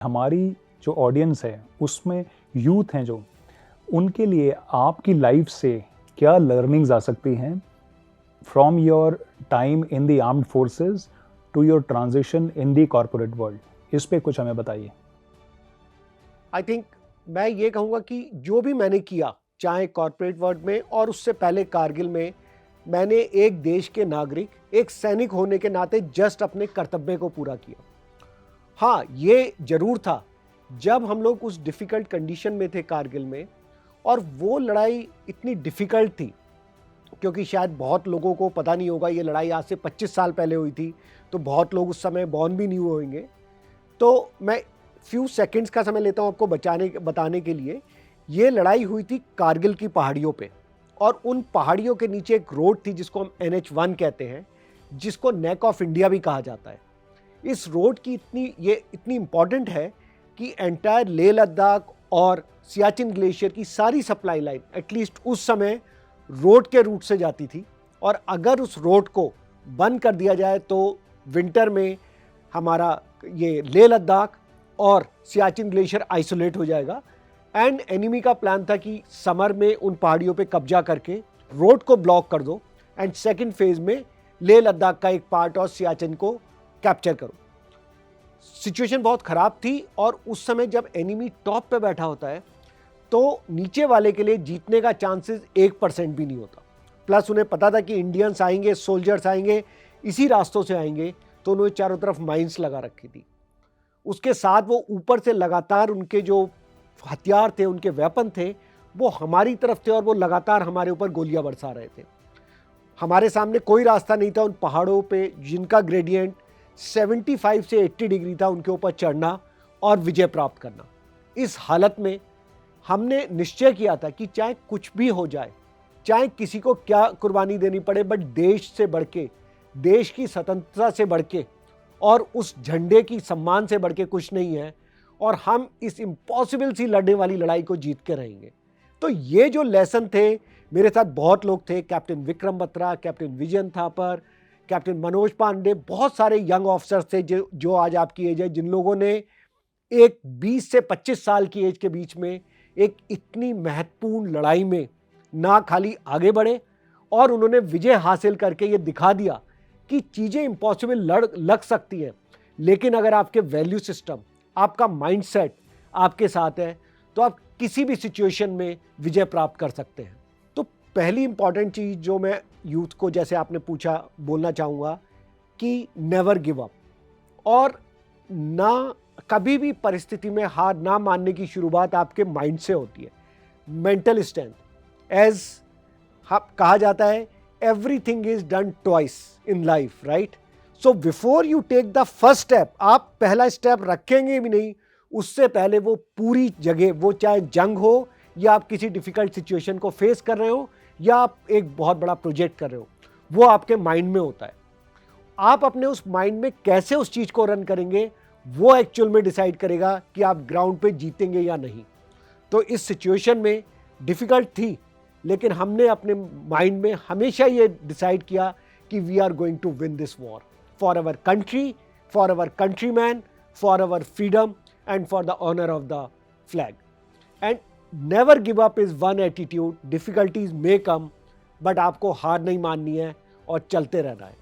हमारी जो ऑडियंस है उसमें यूथ हैं जो, उनके लिए आपकी लाइफ से क्या लर्निंग्स आ सकती हैं from your time in the armed forces to your transition in the corporate world, इस पे कुछ हमें बताइए। आई थिंक मैं ये कहूँगा कि जो भी मैंने किया, चाहे कॉर्पोरेट वर्ल्ड में और उससे पहले कारगिल में, मैंने एक देश के नागरिक, एक सैनिक होने के नाते जस्ट अपने कर्तव्य को पूरा किया। हाँ, ये जरूर था जब हम लोग उस डिफ़िकल्ट कंडीशन में थे कारगिल में, और वो लड़ाई इतनी डिफ़िकल्ट थी क्योंकि शायद बहुत लोगों को पता नहीं होगा, ये लड़ाई आज से 25 साल पहले हुई थी, तो बहुत लोग उस समय बॉर्न भी नहीं हुए होंगे। तो मैं फ्यू सेकंड्स का समय लेता हूँ आपको बताने के लिए। ये लड़ाई हुई थी कारगिल की पहाड़ियों पे, और उन पहाड़ियों के नीचे एक रोड थी जिसको हम NH1 कहते हैं, जिसको नेक ऑफ इंडिया भी कहा जाता है। इस रोड की इतनी इम्पॉर्टेंट है कि एंटायर लेह लद्दाख और सियाचिन ग्लेशियर की सारी सप्लाई लाइन एटलीस्ट उस समय रोड के रूट से जाती थी, और अगर उस रोड को बंद कर दिया जाए तो विंटर में हमारा ये लेह लद्दाख और सियाचिन ग्लेशियर आइसोलेट हो जाएगा। एंड एनिमी का प्लान था कि समर में उन पहाड़ियों पे कब्जा करके रोड को ब्लॉक कर दो, एंड सेकंड फेज में लेह लद्दाख का एक पार्ट और सियाचिन को कैप्चर करो। सिचुएशन बहुत ख़राब थी, और उस समय जब एनिमी टॉप पे बैठा होता है तो नीचे वाले के लिए जीतने का चांसेस 1% भी नहीं होता। प्लस उन्हें पता था कि इंडियंस आएंगे, सोल्जर्स आएंगे, इसी रास्तों से आएंगे, तो उन्होंने चारों तरफ माइंस लगा रखी थी। उसके साथ वो ऊपर से लगातार उनके जो हथियार थे, उनके वेपन थे, वो हमारी तरफ थे, और वो लगातार हमारे ऊपर गोलियां बरसा रहे थे। हमारे सामने कोई रास्ता नहीं था उन पहाड़ों पे जिनका ग्रेडियंट 75 से 80 डिग्री था, उनके ऊपर चढ़ना और विजय प्राप्त करना। इस हालत में हमने निश्चय किया था कि चाहे कुछ भी हो जाए, चाहे किसी को क्या कुर्बानी देनी पड़े, बट देश से बढ़ के, देश की स्वतंत्रता से बढ़ के और उस झंडे की सम्मान से बढ़ के कुछ नहीं है, और हम इस इम्पॉसिबल सी लड़ने वाली लड़ाई को जीत के रहेंगे। तो ये जो लेसन थे, मेरे साथ बहुत लोग थे, captain Vikram Batra, captain Vijayan Thapar, captain Manoj Pandey, बहुत सारे यंग ऑफिसर्स थे जो आज आपकी एज है, जिन लोगों ने एक 20 से 25 साल की एज के बीच में एक इतनी महत्वपूर्ण लड़ाई में ना खाली आगे बढ़े, और उन्होंने विजय हासिल करके ये दिखा दिया कि चीज़ें इम्पॉसिबल लग सकती हैं, लेकिन अगर आपके वैल्यू सिस्टम, आपका माइंडसेट आपके साथ है, तो आप किसी भी सिचुएशन में विजय प्राप्त कर सकते हैं। तो पहली इंपॉर्टेंट चीज़ जो मैं यूथ को, जैसे आपने पूछा, बोलना चाहूँगा कि नेवर गिव अप, और ना कभी भी परिस्थिति में हार ना मानने की शुरुआत आपके माइंड से होती है। मेंटल स्ट्रेंथ, एज कहा जाता है, everything is done twice in life, right? So before you take the first step, आप पहला स्टेप रखेंगे भी नहीं, उससे पहले वो पूरी जगह, वो चाहे जंग हो, या आप किसी डिफिकल्ट सिचुएशन को फेस कर रहे हो, या आप एक बहुत बड़ा प्रोजेक्ट कर रहे हो, वो आपके माइंड में होता है। आप अपने उस माइंड में कैसे उस चीज़ को रन करेंगे, वो एक्चुअल में डिसाइड करेगा कि आप ग्राउंड पे जीतेंगे या नहीं। तो इस सिचुएशन में डिफ़िकल्ट थी, लेकिन हमने अपने माइंड में हमेशा ये डिसाइड किया कि we are going to win this war for our country, for our countryman, for our freedom and for the honour of the flag. And never give up is one attitude. Difficulties may come, but आपको हार नहीं माननी है और चलते रहना है।